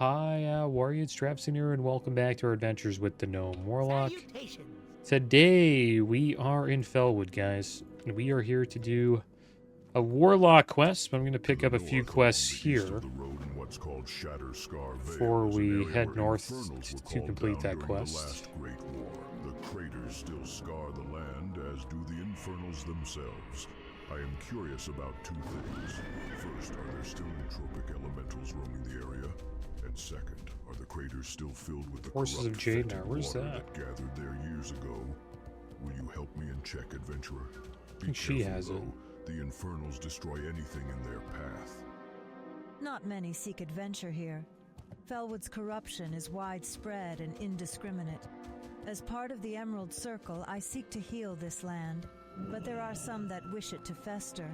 Hi, warrior, it's Traviseen here, and welcome back to our adventures with the Gnome Warlock. Salutations. Today, we are in Felwood, guys, and we are here to do a Warlock quest, but I'm going to pick up a few quests here before we head north to complete that quest. The craters still scar the land, as do the infernals themselves. I am curious about two things. First, are there still nootropic elementals roaming the area? And second, are the craters still filled with the Forces of corrupt Gnome? Where's water that? gathered there years ago? Will you help me and check, adventurer? I think she has it. The infernals destroy anything in their path. Not many seek adventure here. Felwood's corruption is widespread and indiscriminate. As part of the Emerald Circle, I seek to heal this land, but there are some that wish it to fester.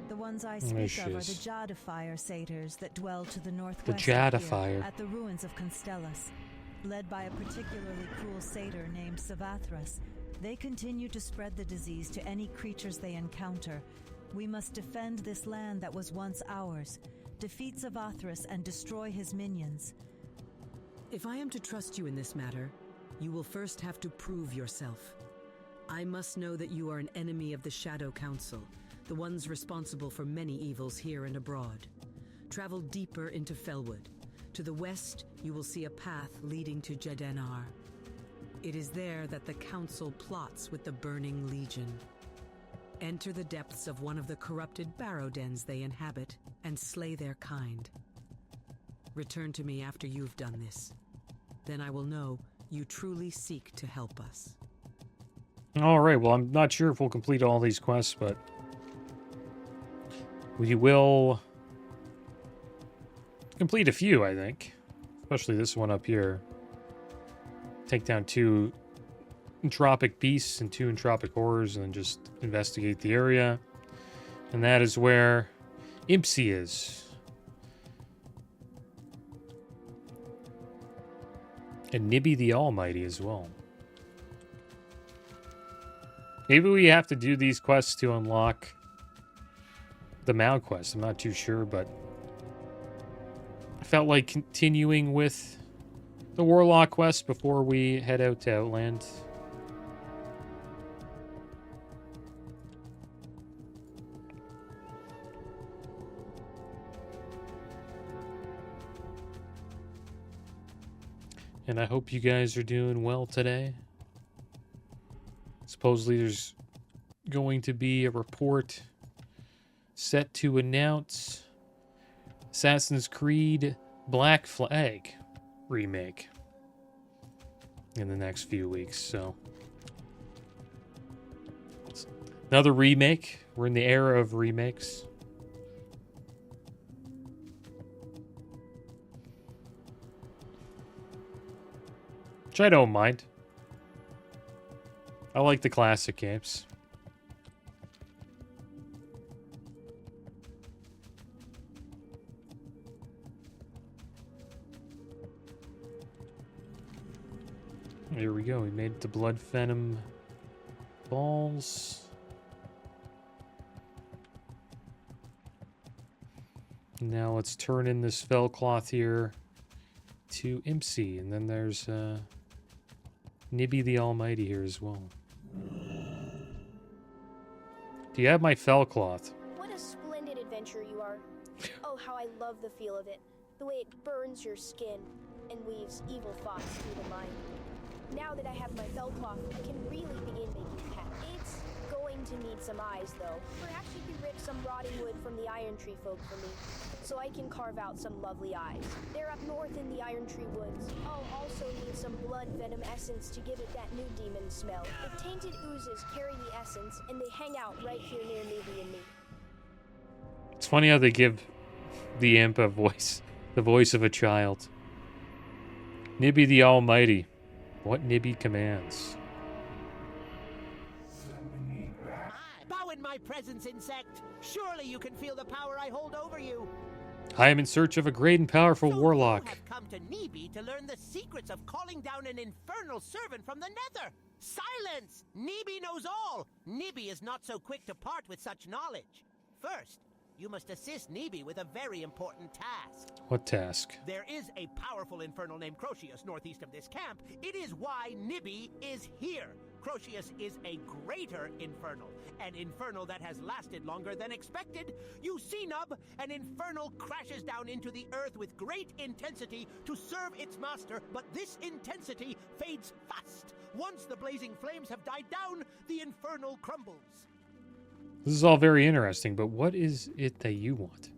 The ones I speak of are the Jadafire satyrs that dwell to the northwest at the ruins of Constellus. Led by a particularly cruel satyr named Savathras, they continue to spread the disease to any creatures they encounter. We must defend this land that was once ours, defeat Savathras and destroy his minions. If I am to trust you in this matter, you will first have to prove yourself. I must know that you are an enemy of the Shadow Council, the ones responsible for many evils here and abroad. Travel deeper into Felwood. To the west, you will see a path leading to Jadenar. It is there that the Council plots with the Burning Legion. Enter the depths of one of the corrupted barrow dens they inhabit and slay their kind. Return to me after you've done this. Then I will know you truly seek to help us. Alright, well, I'm not sure if we'll complete all these quests, but we will complete a few, I think. Especially this one up here. Take down 2 entropic beasts and 2 entropic horrors, and then just investigate the area. And that is where Impsy is. And Nibby the Almighty as well. Maybe we have to do these quests to unlock the Mao quest. I'm not too sure, but I felt like continuing with the Warlock quest before we head out to Outland. And I hope you guys are doing well today. Supposedly there's going to be a report set to announce Assassin's Creed Black Flag remake in the next few weeks. So it's another remake. We're in the era of remakes. Which I don't mind. I like the classic games. Here we go. We made it to Blood Venom Balls. Now let's turn in this fell cloth here to Impsy. And then there's Nibby the Almighty here as well. Do you have my fell cloth? What a splendid adventure you are. Oh, how I love the feel of it. The way it burns your skin and weaves evil thoughts through the mind. Now that I have my fell cloth, I can really begin making paths. It's going to need some eyes, though. Perhaps you could rip some rotting wood from the Iron Tree folk for me, so I can carve out some lovely eyes. They're up north in the Iron Tree woods. I'll also need some blood venom essence to give it that new demon smell. The tainted oozes carry the essence, and they hang out right here near Nibby and me. It's funny how they give the imp a voice, the voice of a child. Nibby the Almighty. What Nibby commands. Bow in my presence, insect. Surely you can feel the power I hold over you. I am in search of a great and powerful warlock. You have come to Nibby to learn the secrets of calling down an infernal servant from the nether. Silence! Nibby knows all. Nibby is not so quick to part with such knowledge. First, You must assist Nibi with a very important task. What task? There is a powerful infernal named Crocius northeast of this camp. It is why Nibi is here. Crocius is a greater infernal, an infernal that has lasted longer than expected. You see, Nub, an infernal crashes down into the earth with great intensity to serve its master, but this intensity fades fast. Once the blazing flames have died down, the infernal crumbles. This is all very interesting, but what is it that you want?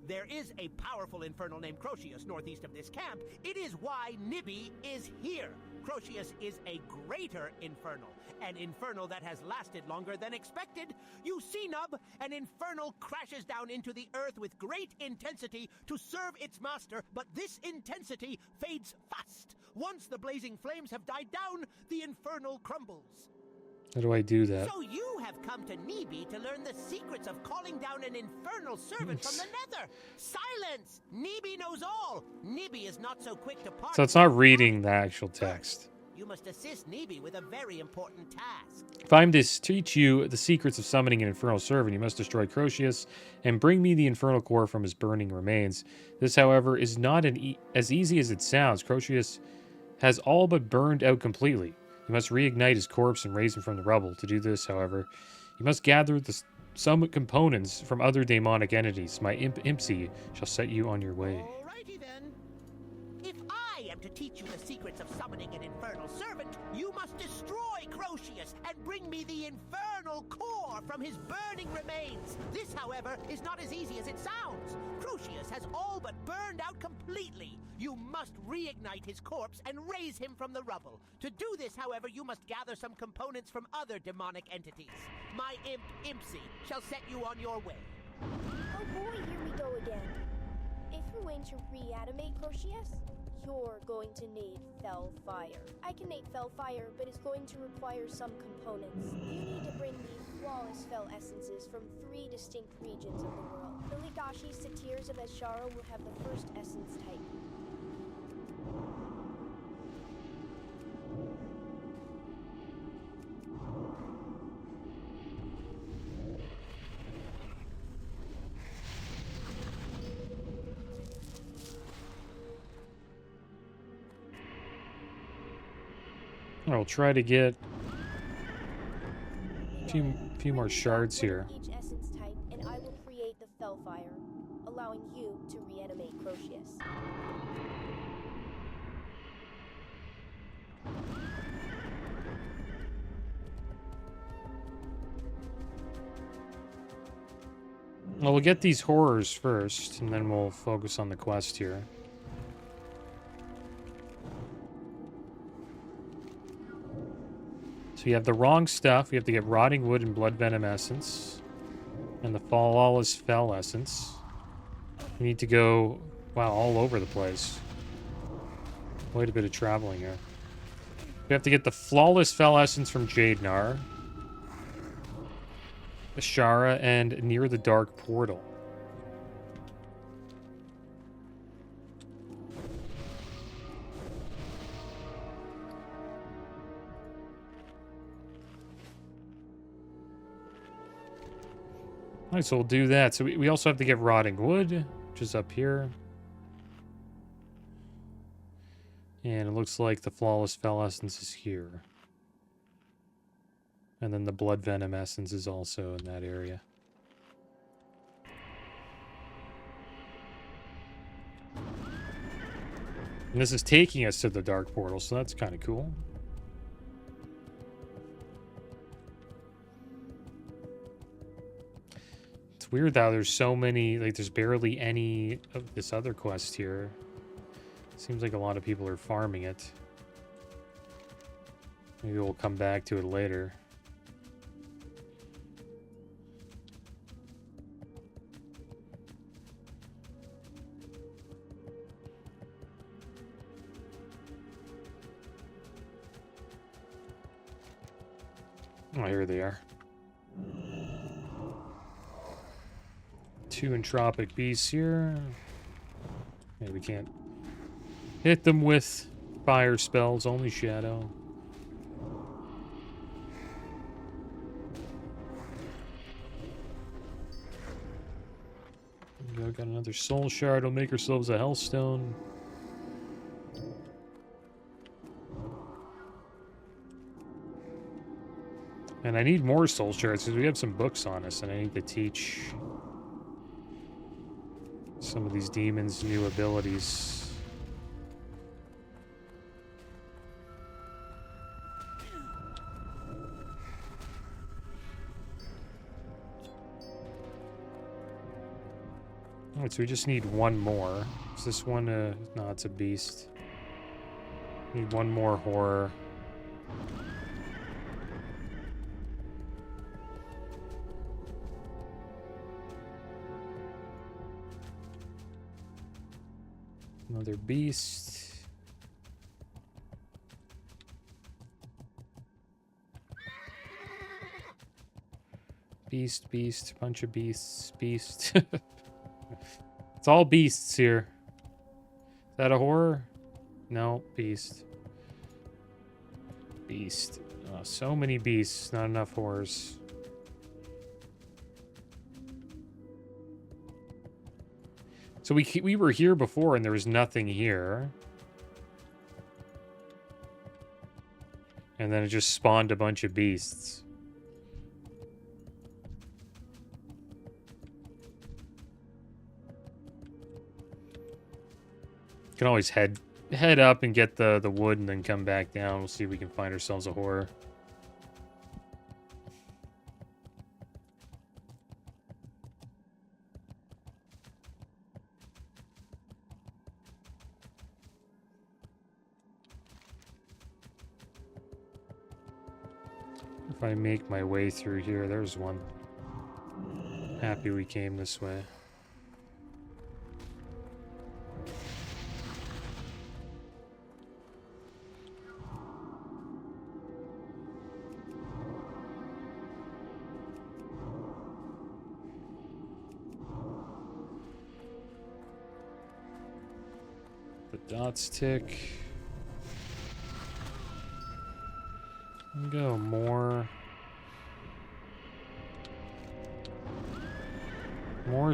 There is a powerful infernal named Crocius northeast of this camp. It is why Nibi is here. Crocius is a greater infernal, an infernal that has lasted longer than expected. You see, Nub, an infernal crashes down into the earth with great intensity to serve its master, but this intensity fades fast. Once the blazing flames have died down, the infernal crumbles. How do I do that? So you have come to Nibi to learn the secrets of calling down an infernal servant from the nether. Silence! Nibi knows all. Nibi is not so quick to pardon. So it's not reading the actual text. You must assist Nibi with a very important task. If I'm to teach you the secrets of summoning an infernal servant, you must destroy Crocius and bring me the infernal core from his burning remains. This, however, is not as easy as it sounds. Crocius has all but burned out completely. You must reignite his corpse and raise him from the rubble. To do this, however, you must gather some components from other demonic entities. My Impsy shall set you on your way. Alrighty then. If I am to teach you the secrets of summoning an infernal servant, you must destroy Crocius and bring me the infernal core from his burning remains. This, however, is not as easy as it sounds. Crocius has all but burned out completely. You must reignite his corpse and raise him from the rubble. To do this, however, you must gather some components from other demonic entities. My imp, Impsy, shall set you on your way. Oh boy, here we go again. If you're going to reanimate Crocius, you're going to need Fel Fire. I can make Fel Fire, but it's going to require some components. You need to bring me flawless Fel essences from 3 distinct regions of the world. The Ligashi Satyrs of Eshara will have the first essence type. I'll try to get a few more shards here. Each essence type, and I will create the Fel Fire, allowing you to reanimate Crocius. Well, we'll get these horrors first, and then we'll focus on the quest here. So you have the wrong stuff. We have to get Rotting Wood and Blood Venom Essence. And the Flawless Fel Essence. We need to go, wow, all over the place. Quite a bit of traveling here. We have to get the Flawless Fel Essence from Jadenar, Ashara, and Near the Dark Portal. Alright, so we'll do that. So we also have to get Rotting Wood, which is up here. And it looks like the Flawless Fel Essence is here. And then the Blood Venom Essence is also in that area. And this is taking us to the Dark Portal, so that's kind of cool. It's weird though, there's so many, like there's barely any of this other quest here. Seems like a lot of people are farming it. Maybe we'll come back to it later. Oh, here they are. 2 entropic beasts here. Yeah, we can't hit them with fire spells, only shadow. got another soul shard. We'll make ourselves a hellstone. And I need more soul shards because we have some books on us, and I need to teach some of these demons new abilities. Alright, so we just need one more. Is this one no, it's a beast. Need one more horror. Another beast. Beast, bunch of beasts, beast. It's all beasts here. Is that a horror? No, beast. Beast. Oh, so many beasts, not enough horrors. So we were here before and there was nothing here. And then it just spawned a bunch of beasts. Can always head up and get the wood and then come back down. We'll see if we can find ourselves a horror. If I make my way through here, there's one. Happy we came this way. The dots tick. Go more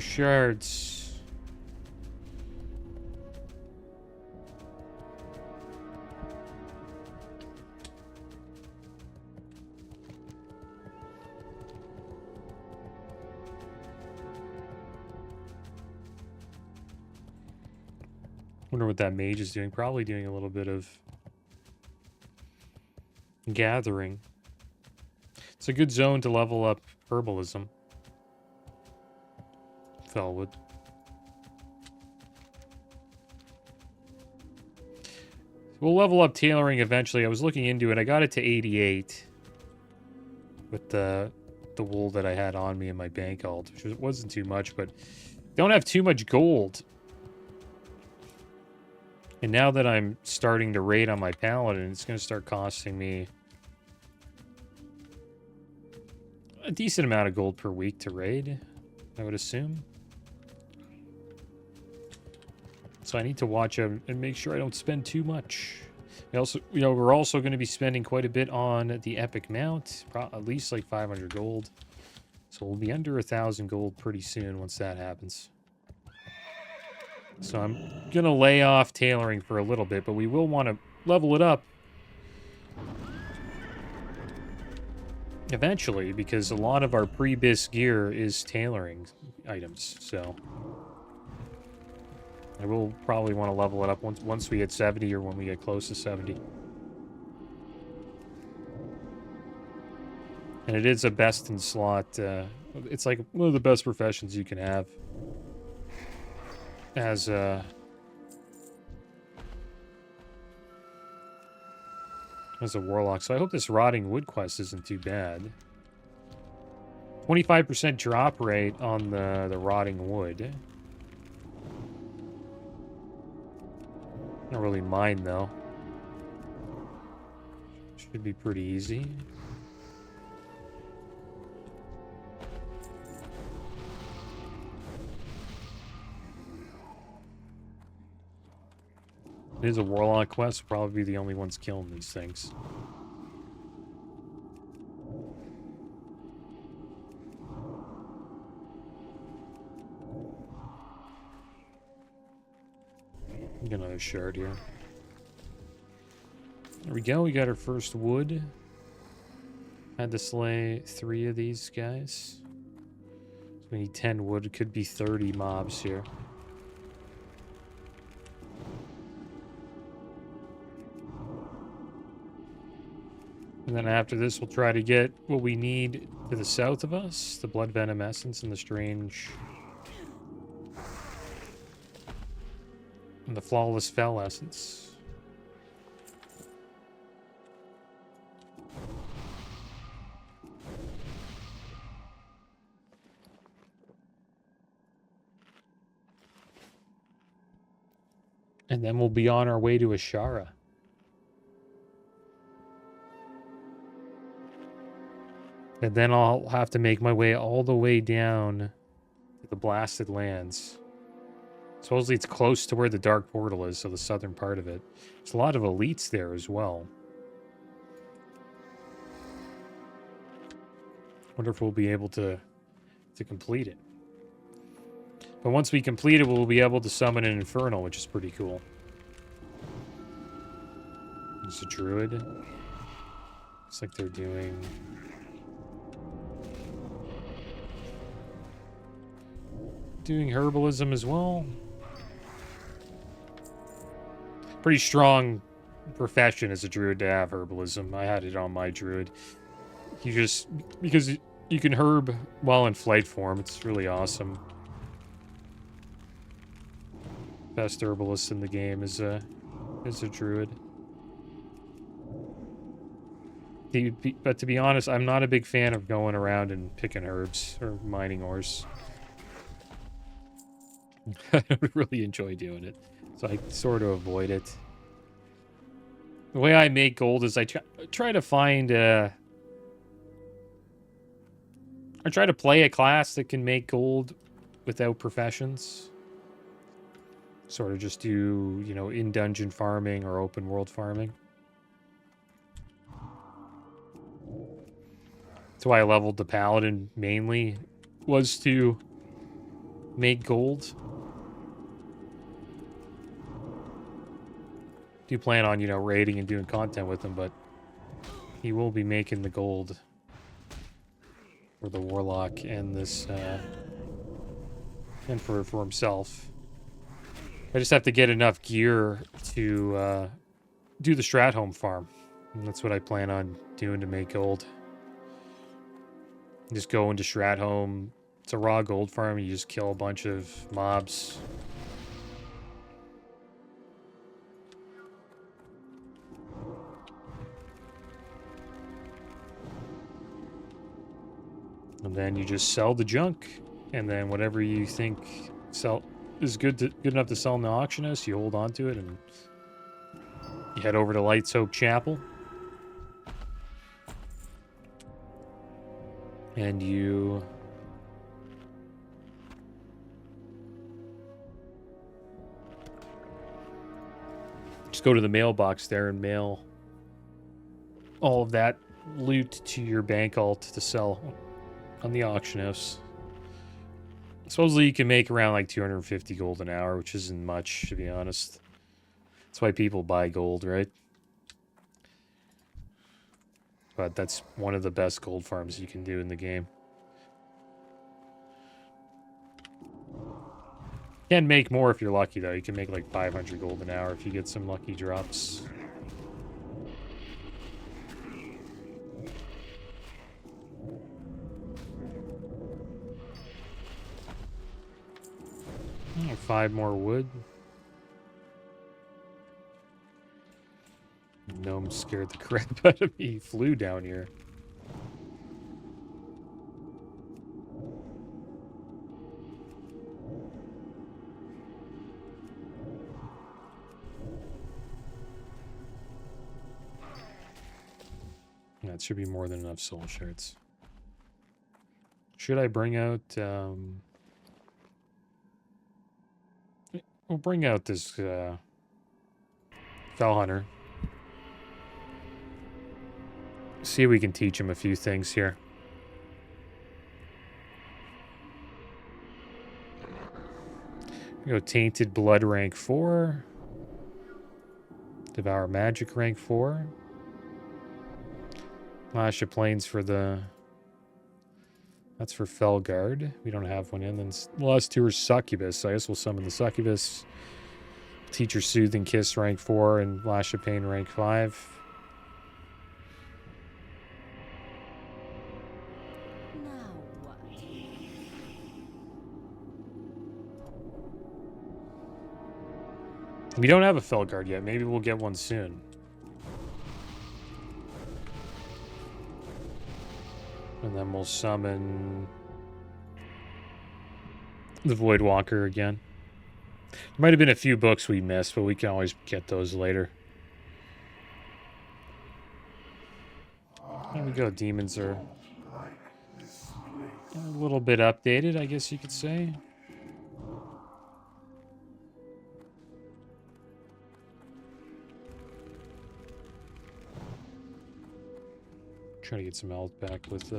shards. Wonder what that mage is doing. Probably doing a little bit of gathering. It's a good zone to level up herbalism. Felwood. We'll level up tailoring eventually. I was looking into it. I got it to 88 with the wool that I had on me in my bank alt, which wasn't too much, but don't have too much gold. And now that I'm starting to raid on my paladin, it's going to start costing me a decent amount of gold per week to raid, I would assume. So I need to watch and make sure I don't spend too much. We also, we're also going to be spending quite a bit on the epic mount, at least like 500 gold. So we'll be under 1,000 gold pretty soon once that happens. So I'm going to lay off tailoring for a little bit, but we will want to level it up eventually, because a lot of our pre-bis gear is tailoring items. So I will probably want to level it up once we hit 70 or when we get close to 70. And it is a best in slot. It's like one of the best professions you can have as a warlock. So I hope this rotting wood quest isn't too bad. 25% drop rate on the rotting wood. Don't really mind though. Should be pretty easy. It is a warlock quest. We'll probably be the only ones killing these things. Exile shard here. There we go. We got our first wood. Had to slay 3 of these guys. So we need 10 wood. It could be 30 mobs here. And then after this, we'll try to get what we need to the south of us. The Blood Venom Essence and the Strange... and the Flawless Fel Essence. And then we'll be on our way to Ashara. And then I'll have to make my way all the way down to the Blasted Lands. Supposedly it's close to where the Dark Portal is, so the southern part of it. There's a lot of elites there as well. Wonder if we'll be able to complete it. But once we complete it, we'll be able to summon an Infernal, which is pretty cool. There's a Druid. Looks like they're doing... doing herbalism as well. Pretty strong profession as a druid to have herbalism. I had it on my druid. You just... because you can herb while in flight form. It's really awesome. Best herbalist in the game is a druid. But to be honest, I'm not a big fan of going around and picking herbs or mining ores. I don't really enjoy doing it, so I sort of avoid it. The way I make gold is I try to find I try to play a class that can make gold without professions. Sort of just do, you know, in-dungeon farming or open world farming. That's why I leveled the Paladin mainly, was to make gold. Do plan on, you know, raiding and doing content with him, but he will be making the gold for the Warlock and this, and for himself. I just have to get enough gear to do the Stratholme farm. And that's what I plan on doing to make gold. Just go into Stratholme. It's a raw gold farm. You just kill a bunch of mobs. And then you just sell the junk. And then whatever you think is good enough to sell in the auction house, you hold on to it, and you head over to Light Soap Chapel. And you just go to the mailbox there and mail all of that loot to your bank alt to sell on the auction house. Supposedly you can make around like 250 gold an hour, which isn't much, to be honest. That's why people buy gold, right? But that's one of the best gold farms you can do in the game. You can make more if you're lucky, though. You can make like 500 gold an hour if you get some lucky drops. Oh, 5 more wood. Gnome scared the crap out of me. He flew down here. That should be more than enough soul shards. Should I bring out... we'll bring out this Fel Hunter. See if we can teach him a few things here. Go Tainted Blood rank 4. Devour Magic rank 4. Lash of Plains for the... That's for Felguard. We don't have one in. Then the last two are Succubus. So I guess we'll summon the Succubus. Teacher Soothing Kiss rank 4 and Lash of Pain rank 5. We don't have a Felguard yet. Maybe we'll get one soon. And then we'll summon the Voidwalker again. There might have been a few books we missed, but we can always get those later. There we go. Demons are a little bit updated, I guess you could say. Trying to get some health back with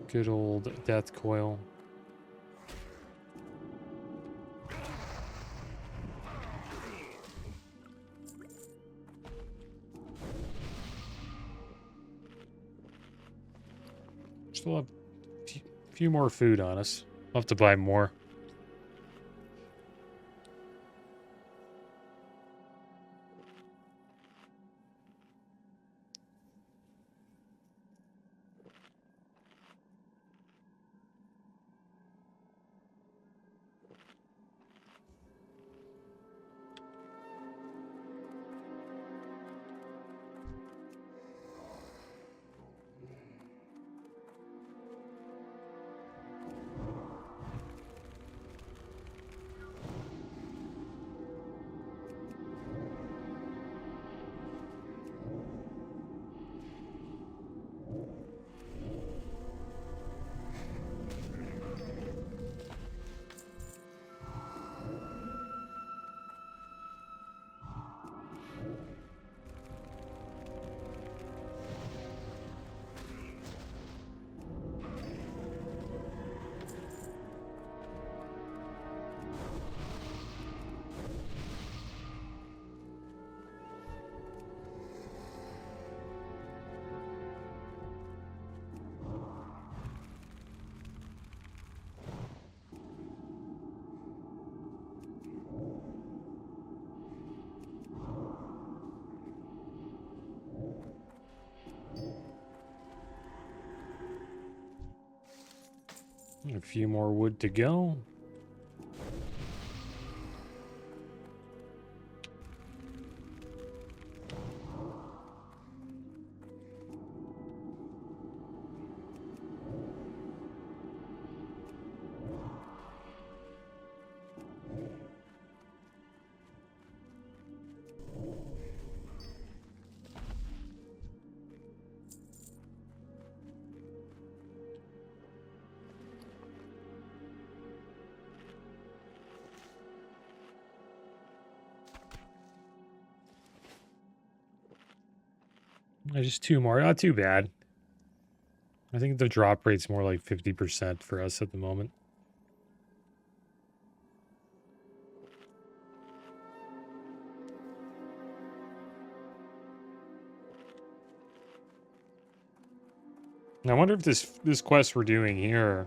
good old Death Coil. Still have a few more food on us. I'll have to buy more. A few more wood to go. Just two more. Not too bad. I think the drop rate's more like 50% for us at the moment. I wonder if this quest we're doing here,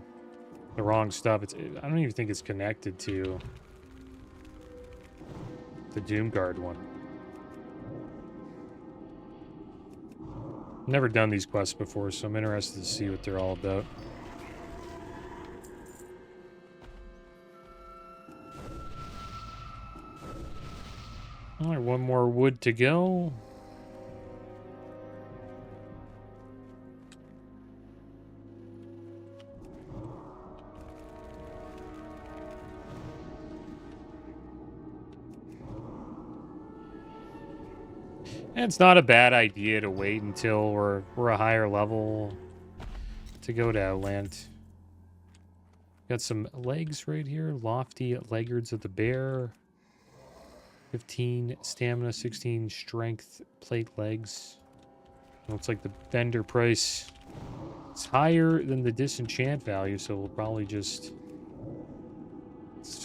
the wrong stuff. I don't even think it's connected to the Doomguard one. Never done these quests before, so I'm interested to see what they're all about. All right, one more wood to go. And it's not a bad idea to wait until we're a higher level to go to Outland. Got some legs right here. Lofty Leggards of the Bear. 15 stamina, 16 strength plate legs. Looks like the vendor price is higher than the disenchant value, so we'll probably just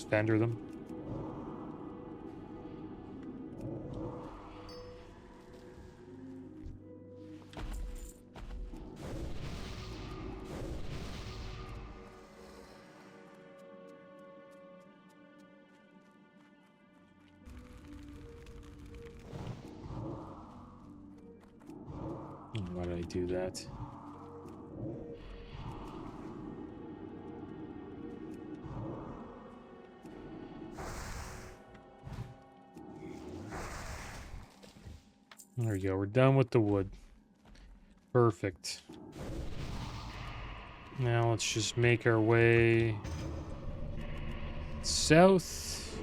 vendor them. Why did I do that? There we go. We're done with the wood. Perfect. Now let's just make our way south.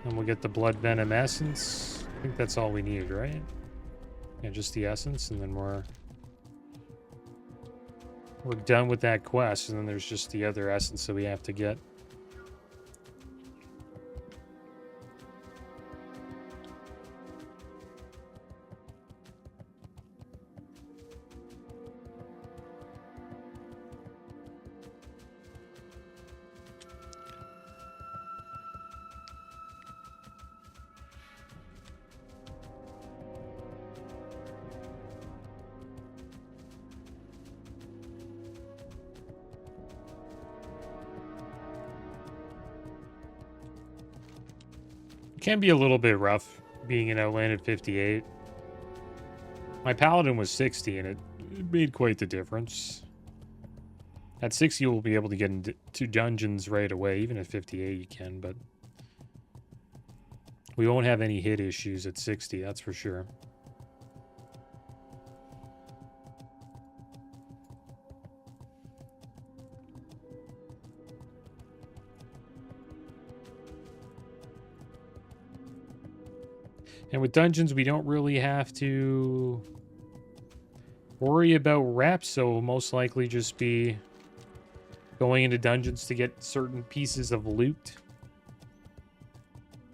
And we'll get the blood venom essence. I think that's all we need, right? Yeah, just the essence, and then we're done with that quest, and then there's just the other essence that we have to get. Can be a little bit rough being an outlanded 58. My paladin was 60 and it made quite the difference. At 60 you'll be able to get into dungeons right away. Even at 58 you can, but we won't have any hit issues at 60, that's for sure. And with dungeons, we don't really have to worry about reps, so we'll most likely just be going into dungeons to get certain pieces of loot.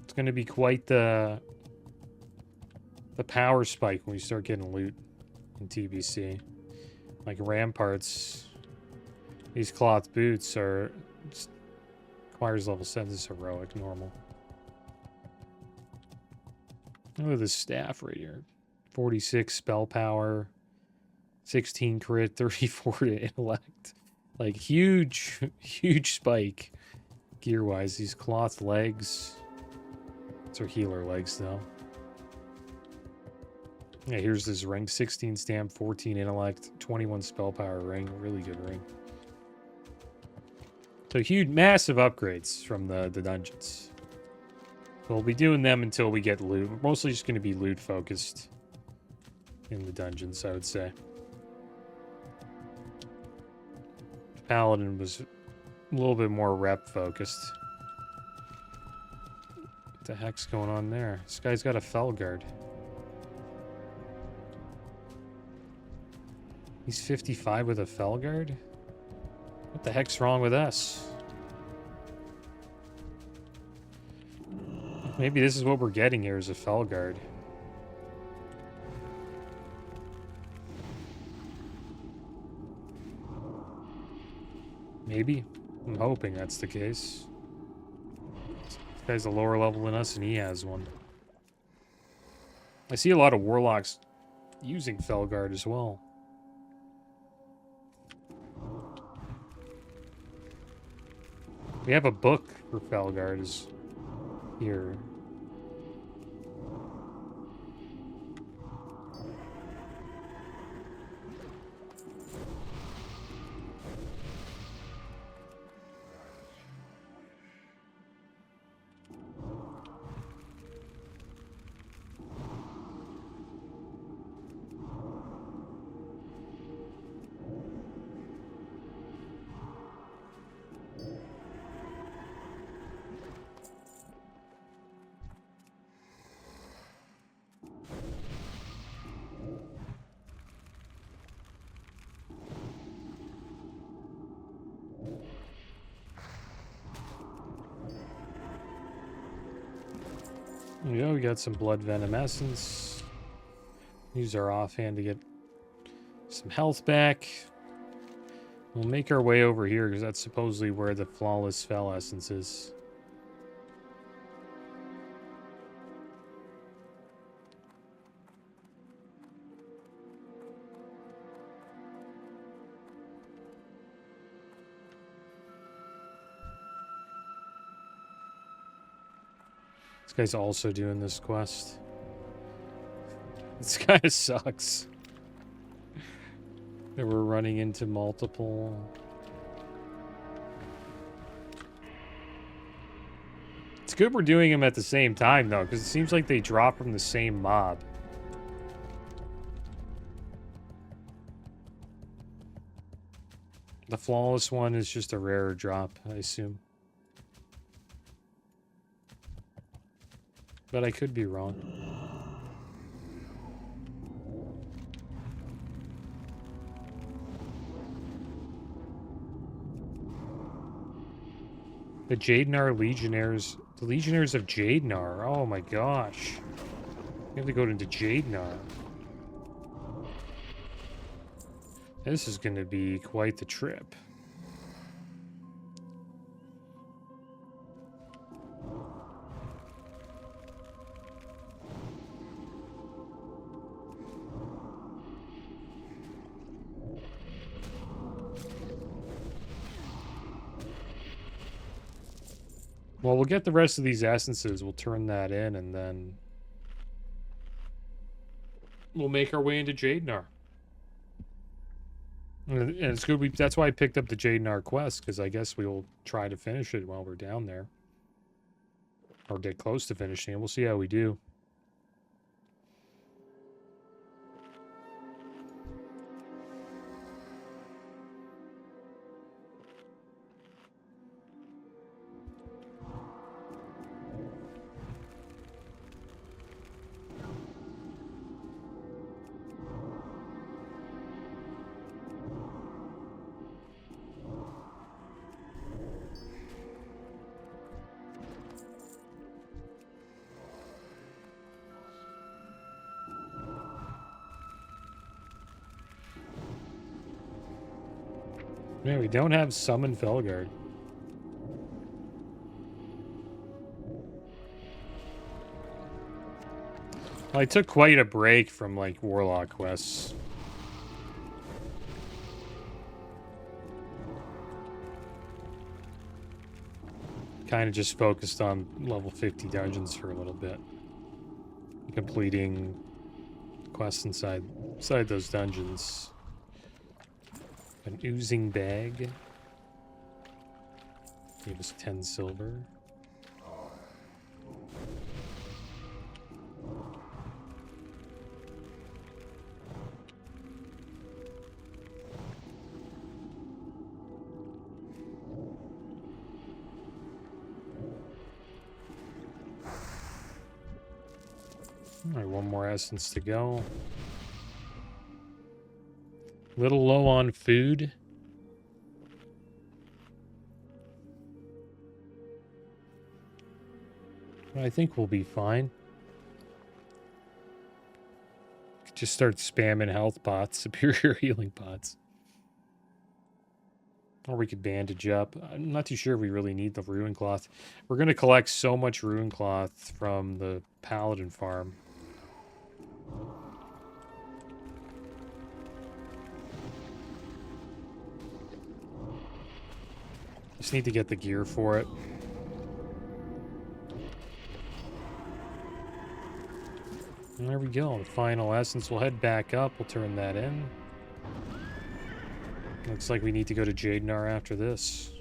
It's going to be quite the power spike when we start getting loot in TBC. Like ramparts, these cloth boots are just requires level 7. This is heroic, normal. Look at this staff right here. 46 spell power, 16 crit, 34 to intellect. Like huge, huge spike gear-wise. These cloth legs. These are healer legs though. Yeah, here's this ring. 16 stamp, 14 intellect, 21 spell power ring. Really good ring. So huge, massive upgrades from the dungeons. We'll be doing them until we get loot. We're mostly just going to be loot focused in the dungeons, I would say. Paladin was a little bit more rep focused. What the heck's going on there? This guy's got a Felguard. He's 55 with a Felguard? What the heck's wrong with us? Maybe this is what we're getting here, is a Felguard. Maybe. I'm hoping that's the case. This guy's a lower level than us and he has one. I see a lot of warlocks using Felguard as well. We have a book for Felguard is here. There we go, we got some blood venom essence. Use our offhand to get some health back. We'll make our way over here because that's supposedly where the flawless fell essence is. This guy's also doing this quest. This kind of sucks. That we're running into multiple. It's good we're doing them at the same time, though, because it seems like they drop from the same mob. The flawless one is just a rarer drop, I assume. But I could be wrong. The Jadenar Legionnaires. The Legionnaires of Jadenar. Oh my gosh. We have to go into Jadenar. This is going to be quite the trip. Well, we'll get the rest of these essences. We'll turn that in, and then we'll make our way into Jadenar. And it's good. That's why I picked up the Jadenar quest, because I guess we'll try to finish it while we're down there. Or get close to finishing it. We'll see how we do. Yeah, we don't have Summon Felguard. Well, I took quite a break from, like, Warlock quests. Kind of just focused on level 50 dungeons for a little bit. Completing quests inside those dungeons. An oozing bag. Gave us 10 silver. Alright, one more essence to go. Little low on food. I think we'll be fine. Just start spamming health pots, superior healing pots. Or we could bandage up. I'm not too sure if we really need the ruin cloth. We're going to collect so much ruin cloth from the paladin farm. Just need to get the gear for it. And there we go. The final essence. We'll head back up. We'll turn that in. Looks like we need to go to Jadenar after this.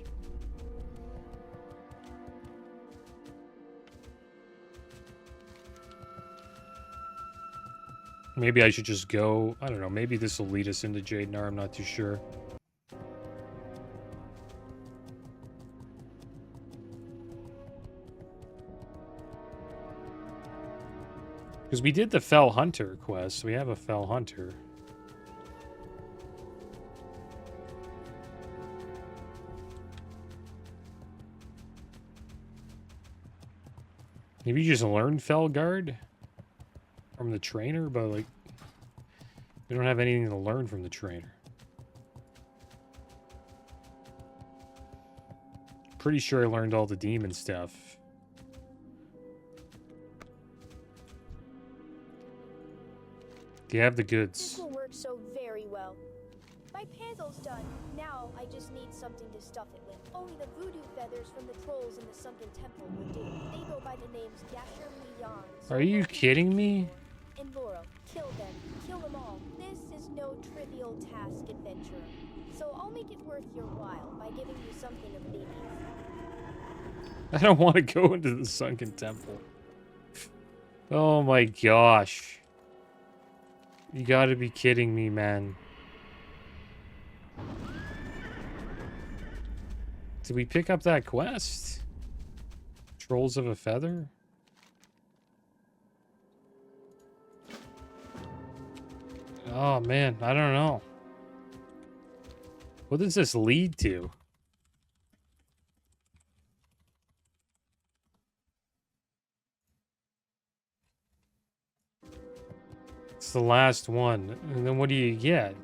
Maybe I should just go. I don't know. Maybe this will lead us into Jadenar. I'm not too sure. Because we did the Fell Hunter quest. We have a Fell Hunter. Maybe you just learned Felguard from the trainer, but like we don't have anything to learn from the trainer. Pretty sure I learned all the demon stuff. Do you have the goods? This will work so very well. My panel's done. Now I just need something to stuff it with. Only the voodoo feathers from the trolls in the sunken temple would do. They go by the names Gasher Leon. Are you kidding me? And Laurel, kill them. Kill them all. This is no trivial task, adventurer. So I'll make it worth your while by giving you something of babies. I don't want to go into the Sunken Temple. Oh my gosh. You gotta be kidding me, man. Did we pick up that quest? Trolls of a Feather? Oh man, I don't know. What does this lead to? It's the last one. And then what do you get?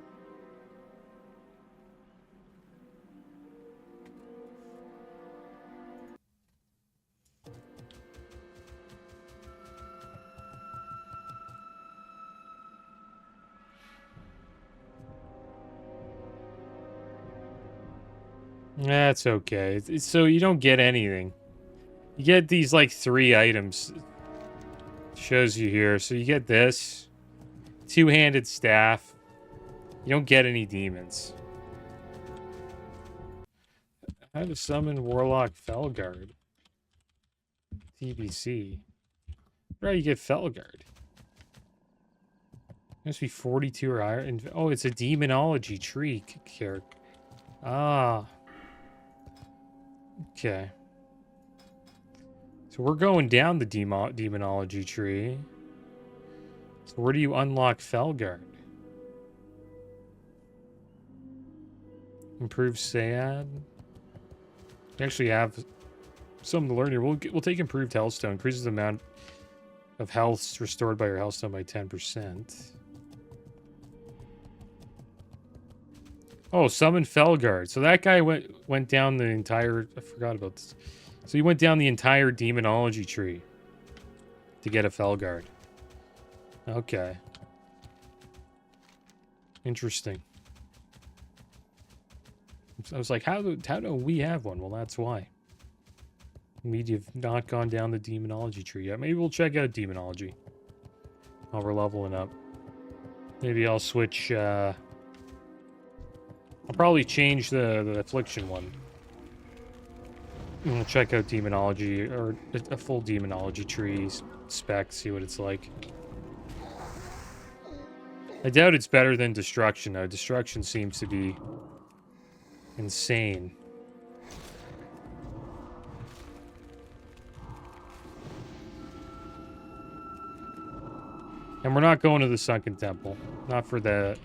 That's okay. So you don't get anything. You get these like 3 items. Shows you here. So you get this. 2-handed staff. You don't get any demons. How to summon Warlock Felguard. TBC. Right, you get Felguard. Must be 42 or higher. Oh, it's a demonology tree character. Ah. Okay. So we're going down the demonology tree. So where do you unlock Felguard? Improve Sayad. We actually have some to learn here. We'll take improved Hellstone. Increases the amount of health restored by your Hellstone by 10%. Oh, summon Felguard. So that guy went down the entire... I forgot about this. So he went down the entire demonology tree to get a Felguard. Okay. Interesting. I was like, how do we have one? Well, that's why. We've not gone down the demonology tree yet. Maybe we'll check out demonology while we're leveling up. Maybe I'll switch... I'll probably change the affliction one. And we'll check out demonology, or a full demonology tree spec, see what it's like. I doubt it's better than destruction, though. Destruction seems to be insane. And we're not going to the Sunken Temple. Not for that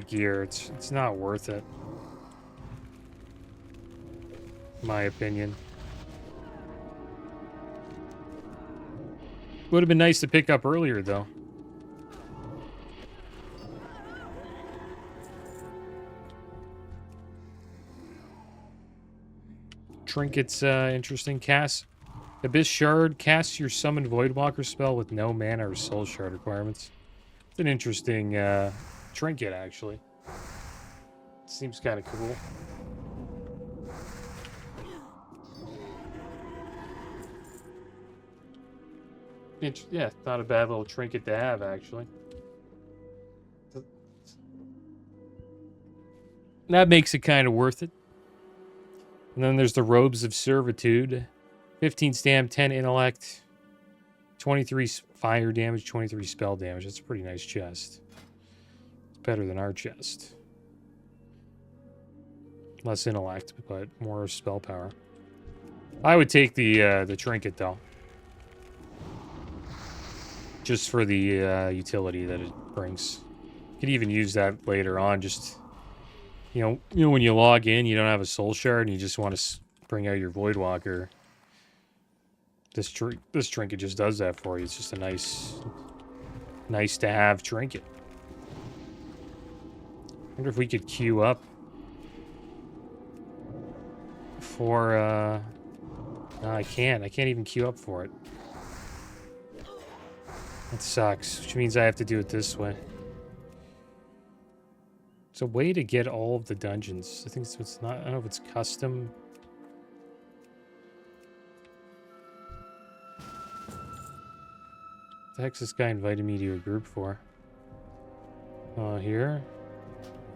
gear. It's not worth it. My opinion. Would have been nice to pick up earlier, though. Trinkets, interesting. Abyss Shard casts your summoned Voidwalker spell with no mana or Soul Shard requirements. It's an interesting trinket, actually. Seems kind of cool. Yeah, not a bad little trinket to have, actually. That makes it kind of worth it. And then there's the Robes of Servitude. 15 stam, 10 intellect, 23 fire damage, 23 spell damage. That's a pretty nice chest. It's better than our chest. Less intellect, but more spell power. I would take the trinket, though. Just for the utility that it brings. You could even use that later on. Just, you know, when you log in, you don't have a soul shard, and you just want to bring out your Voidwalker. This trinket just does that for you. It's just a nice to have trinket. I wonder if we could queue up for no, I can't even queue up for it. That sucks, which means I have to do it this way. It's a way to get all of the dungeons. I think it's not, I don't know if it's custom. What the heck's this guy invited me to a group for? Here?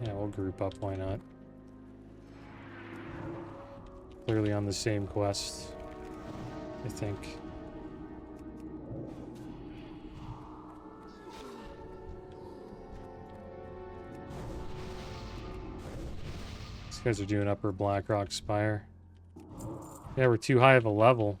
Yeah, we'll group up, why not? Clearly on the same quest, I think. These guys are doing Upper Blackrock Spire. Yeah, we're too high of a level.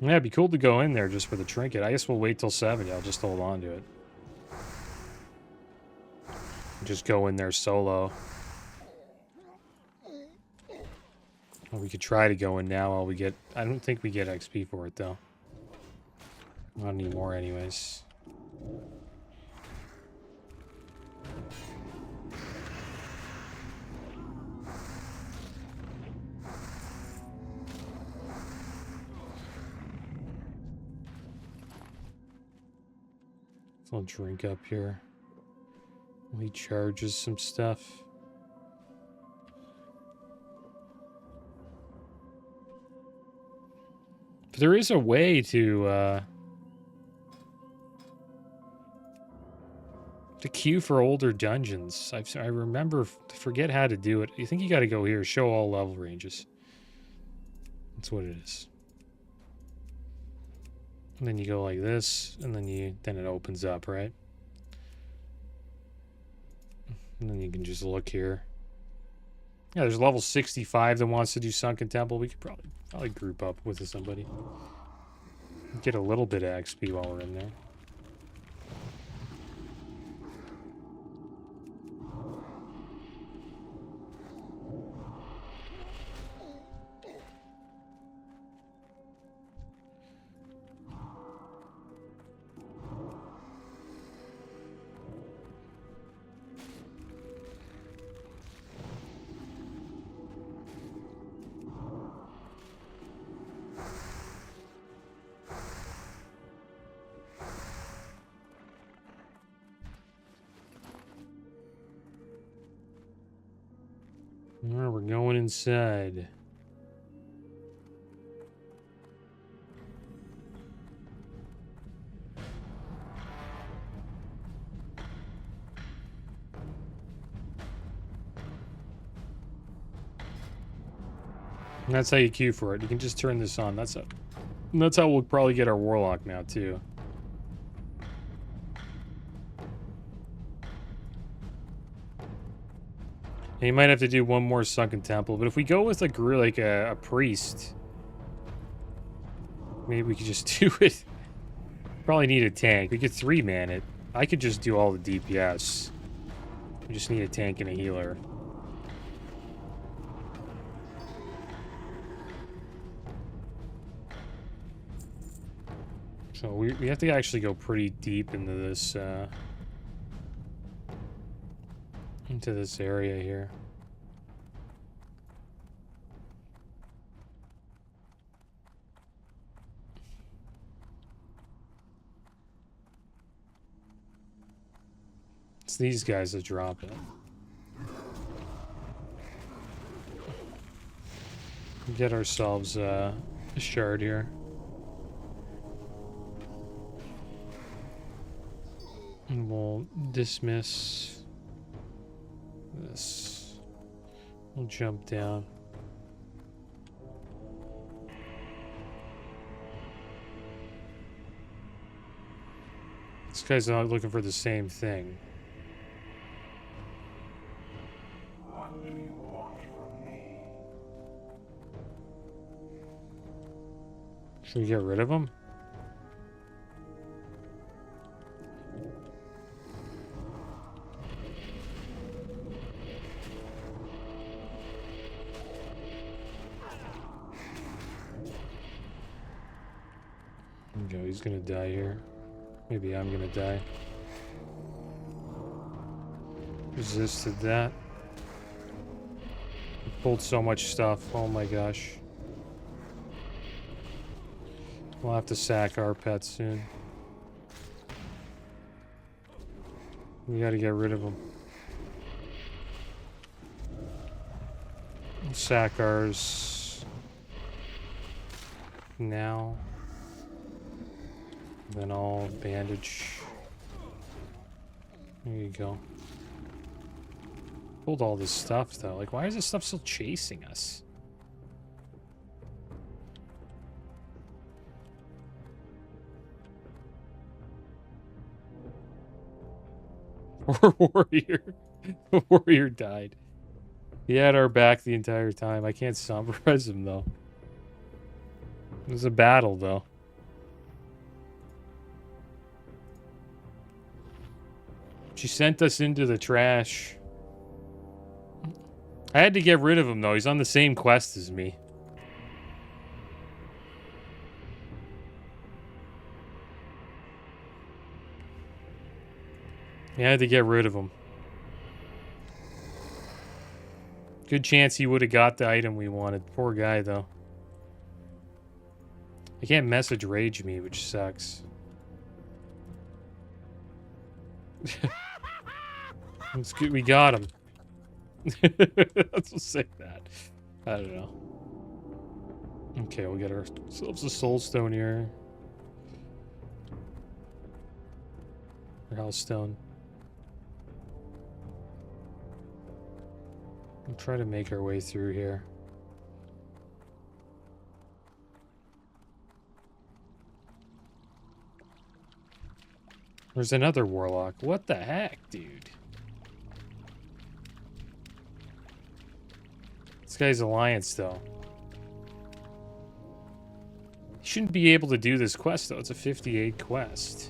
Yeah, it'd be cool to go in there just for the trinket. I guess we'll wait till 70. I'll just hold on to it. Just go in there solo. Or we could try to go in now while we get... I don't think we get XP for it, though. Not anymore, anyways. I'll drink up here. He charges some stuff. But there is a way to queue for older dungeons. I remember, forget how to do it. I think you got to go here, show all level ranges. That's what it is. And then you go like this, and then it opens up, right? And then you can just look here. Yeah, there's level 65 that wants to do Sunken Temple. We could probably group up with somebody. Get a little bit of XP while we're in there. Well, we're going inside. And that's how you queue for it. You can just turn this on. That's how we'll probably get our Warlock now, too. And you might have to do one more Sunken Temple, but if we go with a priest, maybe we could just do it. Probably need a tank. We could 3-man it. I could just do all the DPS. We just need a tank and a healer. So we have to actually go pretty deep into this area here. It's these guys that drop it. Get ourselves a shard here. And we'll dismiss this. We'll jump down. This guy's not looking for the same thing. Should we get rid of him? go. He's gonna die here. Maybe I'm gonna die. Resisted that. Pulled so much stuff. Oh my gosh. We'll have to sack our pets soon. We gotta get rid of them. We'll sack ours now. Then I'll bandage. There you go. Pulled all this stuff though. Like, why is this stuff still chasing us? Warrior. The warrior died. He had our back the entire time. I can't summarize him though. It was a battle though. She sent us into the trash. I had to get rid of him though. He's on the same quest as me. Yeah, I had to get rid of him. Good chance he would have got the item we wanted. Poor guy, though. I can't message rage me, which sucks. It's good we got him. Let's say that. I don't know. Okay, we'll get ourselves a soul stone here. Or house stone. We'll try to make our way through here. There's another warlock. What the heck, dude? This guy's alliance, though. He shouldn't be able to do this quest, though. It's a 58 quest.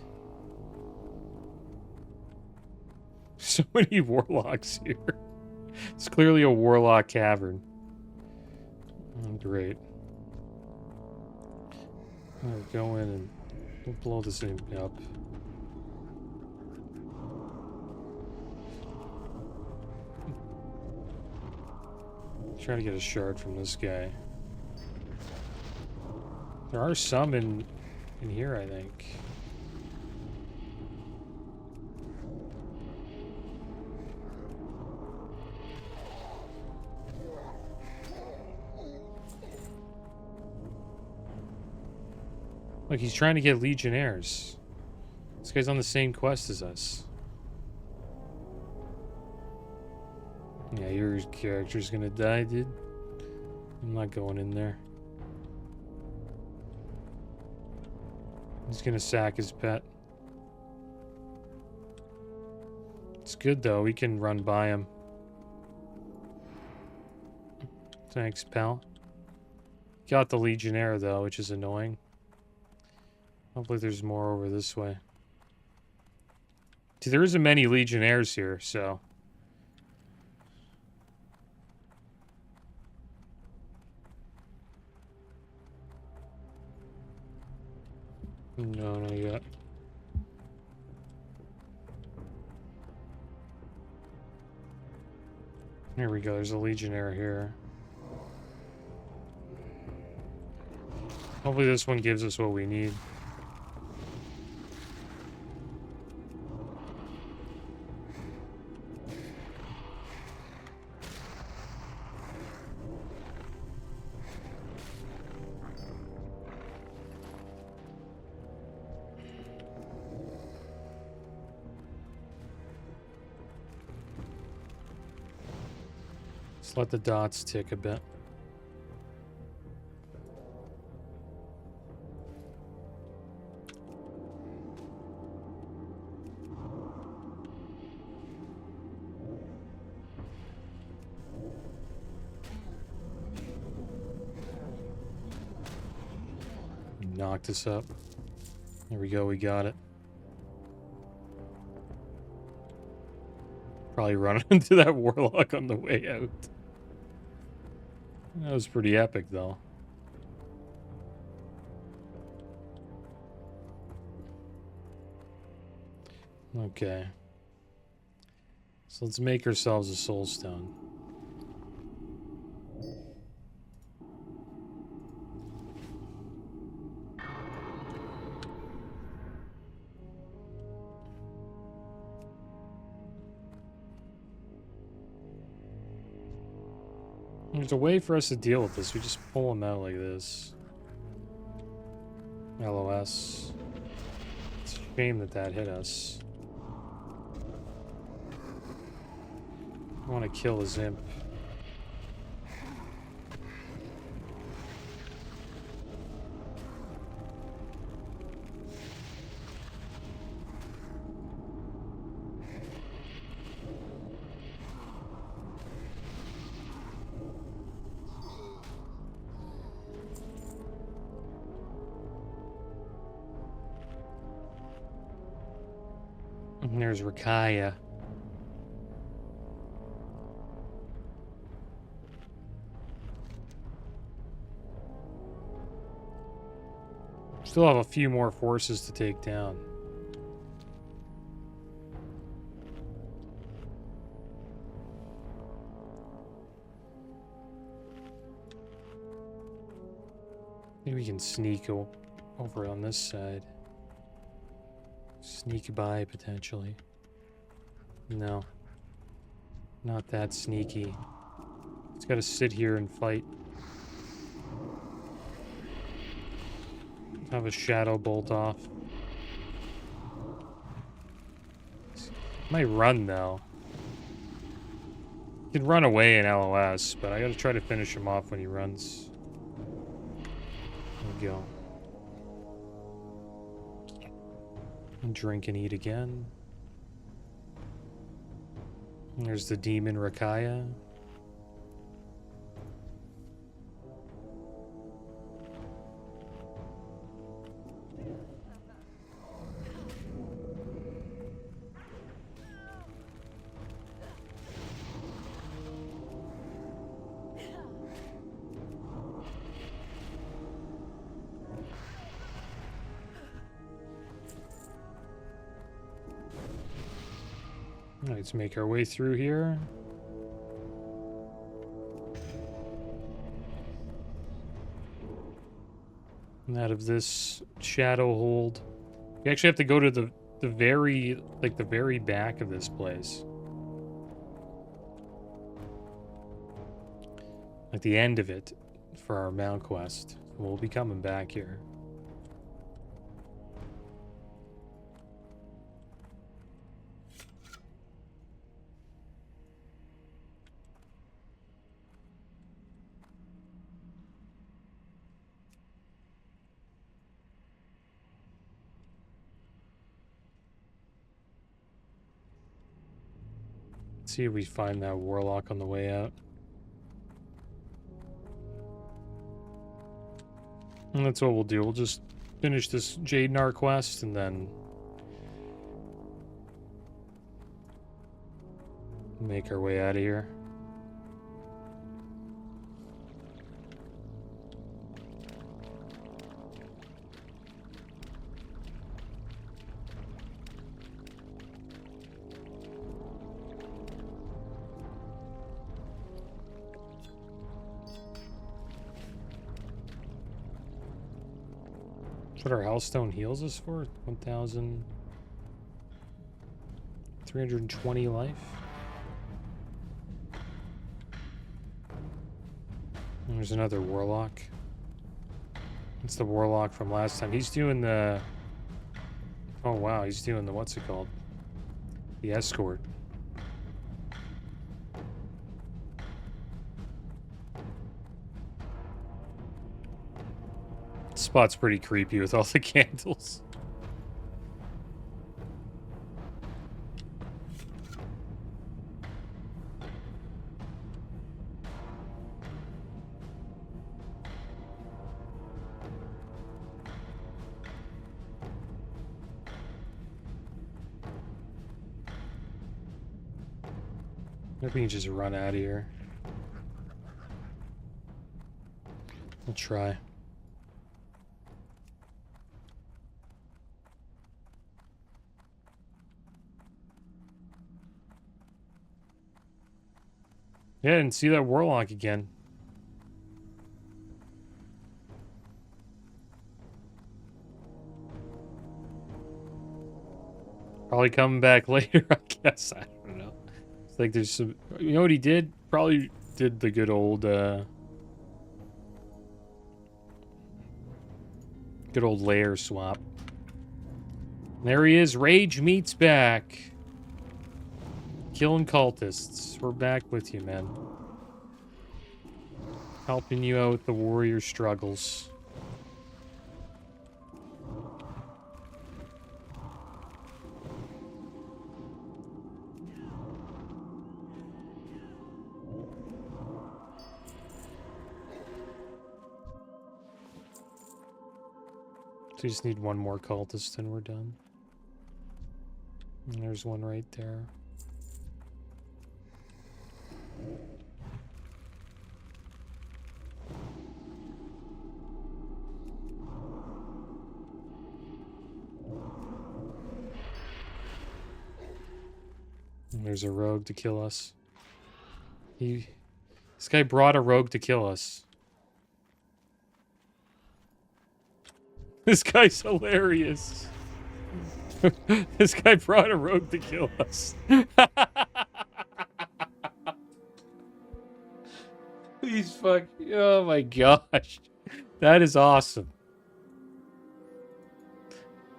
So many warlocks here. It's clearly a warlock cavern. Oh, great. Alright, go in and we'll blow this thing up. Try to get a shard from this guy. There are some in here, I think. Look, he's trying to get legionnaires. This guy's on the same quest as us. Yeah, your character's gonna die, dude. I'm not going in there. He's gonna sack his pet. It's good, though. We can run by him. Thanks, pal. Got the legionnaire, though, which is annoying. Hopefully there's more over this way. See, there isn't many legionnaires here, so... No, not yet. Here we go, there's a legionnaire here. Hopefully this one gives us what we need. Let the dots tick a bit. Knocked us up. There we go, we got it. Probably running into that warlock on the way out. That was pretty epic, though. Okay. So let's make ourselves a soul stone. There's a way for us to deal with this. We just pull them out like this. LOS. It's a shame that that hit us. I want to kill his imp. And there's Rakaya. Still have a few more forces to take down. Maybe we can sneak over on this side. Sneak by, potentially. No. Not that sneaky. It's got to sit here and fight. Have a shadow bolt off. Might run, though. He can run away in LOS, but I gotta try to finish him off when he runs. There we go. Drink and eat again. And there's the demon Rakaya. Let's make our way through here. And out of this shadow hold, we actually have to go to the very back of this place. At the end of it for our mount quest. We'll be coming back here. See if we find that warlock on the way out. And that's what we'll do. We'll just finish this Jadenar quest and then make our way out of here. What our Hellstone heals us for? 1,320 life. And there's another warlock. It's the warlock from last time. He's doing the... Oh wow, he's doing the... What's it called? The escort. Spot's pretty creepy with all the candles. Maybe we can just run out of here. We'll try. Yeah, and see that Warlock again. Probably coming back later, I guess. I don't know. It's like there's some... You know what he did? Probably did the good old... good old layer swap. There he is. Rage Meat's back. Killing cultists. We're back with you, man. Helping you out with the warrior struggles. So we just need one more cultist and we're done. And there's one right there. And there's a rogue to kill us. This guy brought a rogue to kill us. This guy's hilarious. This guy brought a rogue to kill us. He's fucking... Oh my gosh. That is awesome.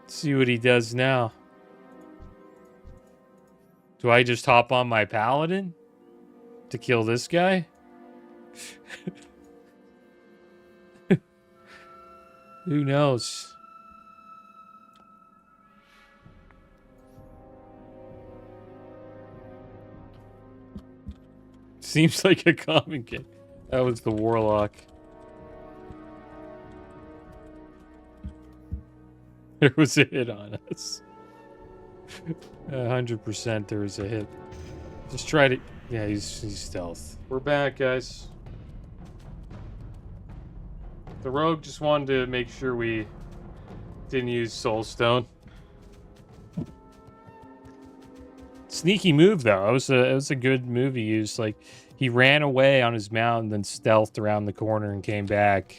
Let's see what he does now. Do I just hop on my paladin to kill this guy? Who knows? Seems like a common game. That was the Warlock. There was a hit on us. 100% there was a hit. Just try to... Yeah, he's stealth. We're back, guys. The rogue just wanted to make sure we didn't use Soulstone. Sneaky move, though. It was a good move he used. Like, he ran away on his mount and then stealthed around the corner and came back.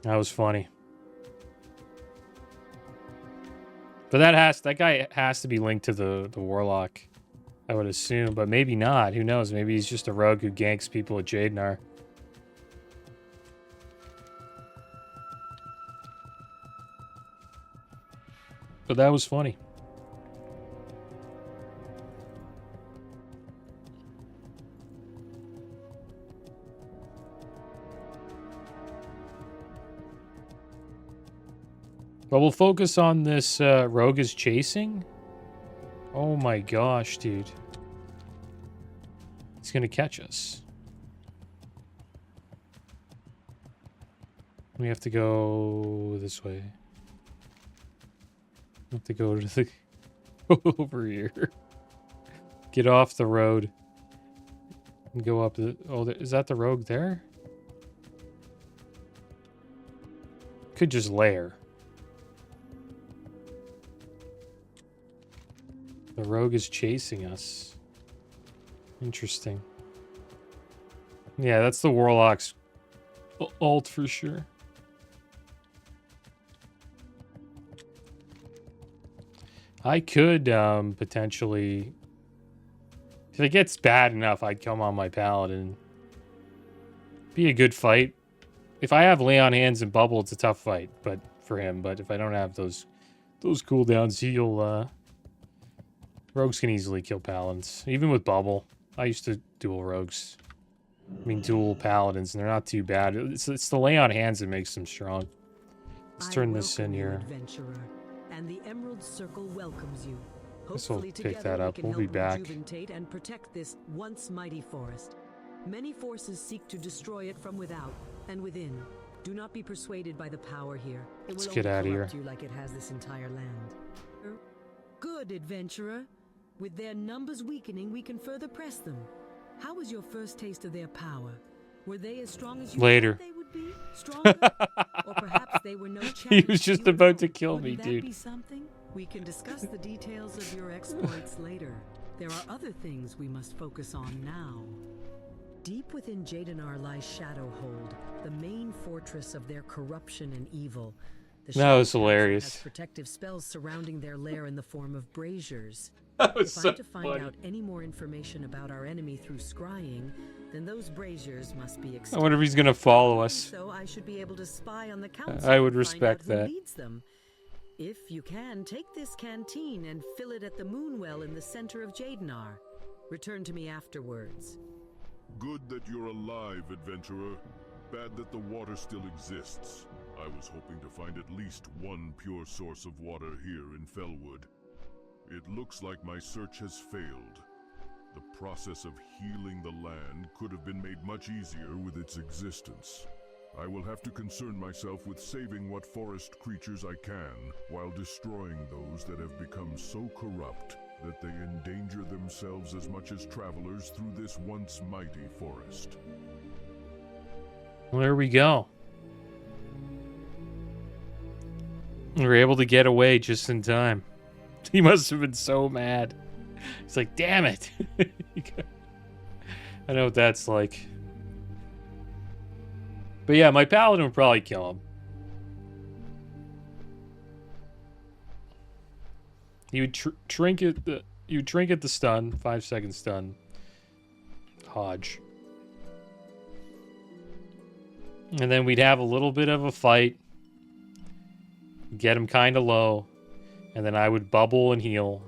That was funny. But that guy has to be linked to the Warlock, I would assume, but maybe not. Who knows? Maybe he's just a rogue who ganks people at Jadenar. But that was funny. But we'll focus on this rogue is chasing. Oh my gosh, dude. He's gonna catch us. We have to go this way. We have to go to the... over here. Get off the road. And go up the... Oh, is that the rogue there? Could just lair. The rogue is chasing us. Interesting. Yeah, that's the Warlock's ult for sure. I could potentially... If it gets bad enough, I'd come on my paladin. Be a good fight. If I have lay on hands and bubble, it's a tough fight, but for him. But if I don't have those cooldowns, he'll... Rogues can easily kill paladins, even with bubble. I used to duel rogues. I mean, duel paladins, and they're not too bad. It's the lay on hands that makes them strong. Let's turn this in here. Adventurer, and the Emerald Circle welcomes you. This will Hopefully pick together that up. we can We'll be help back. rejuvenate and protect this once mighty forest. Many forces seek to destroy it from without and within. Do not be persuaded by the power here. It Let's will get only outta here. corrupt you like it has this entire land. Good, adventurer. With their numbers weakening, we can further press them. How was your first taste of their power? Were they as strong as you Later. thought they would be? Stronger? Or perhaps they were no challenge He was just to you about at to all? kill me, Wouldn't that dude. be something? We can discuss the details of your exploits later. There are other things we must focus on now. Deep within Jadenar lies Shadowhold, the main fortress of their corruption and evil. The That was Shadow Council hilarious. has protective spells surrounding their lair in the form of braziers. That was If so I'm to find funny. out any more information about our enemy through scrying, then those braziers must be I extinct. wonder if he's gonna follow us. So I should be able to spy on the council. I would and find out respect who that. leads them. If you can, take this canteen and fill it at the Moonwell in the center of Jadenar. Return to me afterwards. Good that you're alive, adventurer. Bad that the water still exists. I was hoping to find at least one pure source of water here in Fellwood. It looks like my search has failed. The process of healing the land could have been made much easier with its existence. I will have to concern myself with saving what forest creatures I can, while destroying those that have become so corrupt that they endanger themselves as much as travelers through this once mighty forest. Well, there we go. We were able to get away just in time. He must have been so mad. He's like, damn it. I know what that's like. But yeah, my paladin would probably kill him. He would trinket the stun, 5-second stun. Hodge. And then we'd have a little bit of a fight. Get him kind of low. And then I would bubble and heal.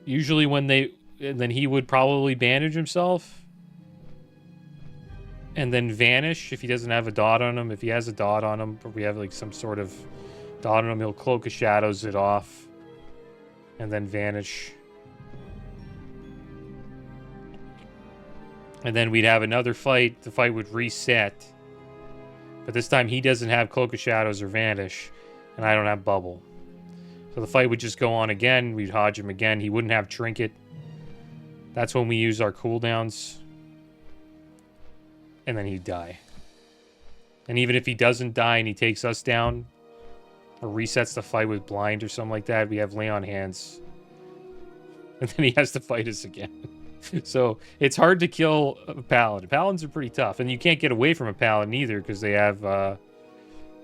Usually and then he would probably bandage himself. And then vanish if he doesn't have a dot on him. If he has a dot on him, or we have like some sort of dot on him, he'll Cloak of Shadows it off. And then vanish. And then we'd have another fight. The fight would reset. But this time he doesn't have Cloak of Shadows or vanish. And I don't have bubble. So the fight would just go on again. We'd hodge him again. He wouldn't have trinket. That's when we use our cooldowns. And then he'd die. And even if he doesn't die and he takes us down, or resets the fight with blind or something like that, we have lay on hands. And then he has to fight us again. So it's hard to kill a paladin. Paladins are pretty tough. And you can't get away from a paladin either because they have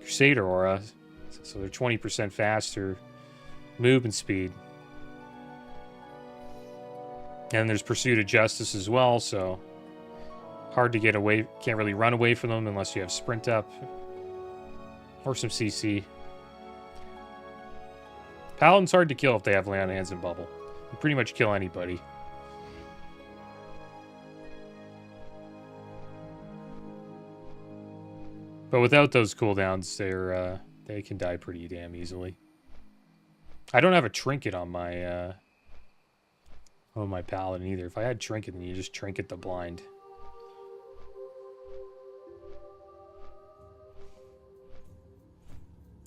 Crusader Aura. So they're 20% faster movement speed. And there's Pursuit of Justice as well, so hard to get away. Can't really run away from them unless you have Sprint Up or some CC. Paladin's hard to kill if they have Lay on Hands and Bubble. You pretty much kill anybody. But without those cooldowns, they can die pretty damn easily. I don't have a trinket on my paladin either. If I had trinket, then you just trinket the blind.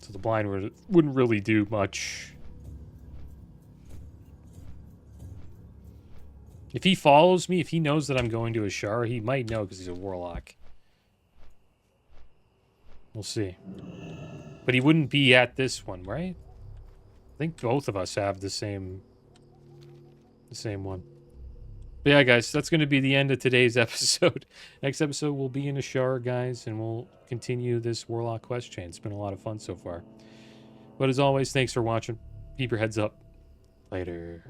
So the blind wouldn't really do much. If he follows me, if he knows that I'm going to Ashara, he might know because he's a warlock. We'll see. But he wouldn't be at this one, right? I think both of us have the same one. But yeah, guys, that's going to be the end of today's episode. Next episode, we'll be in Ashara, guys, and we'll continue this Warlock quest chain. It's been a lot of fun so far. But as always, thanks for watching. Keep your heads up. Later.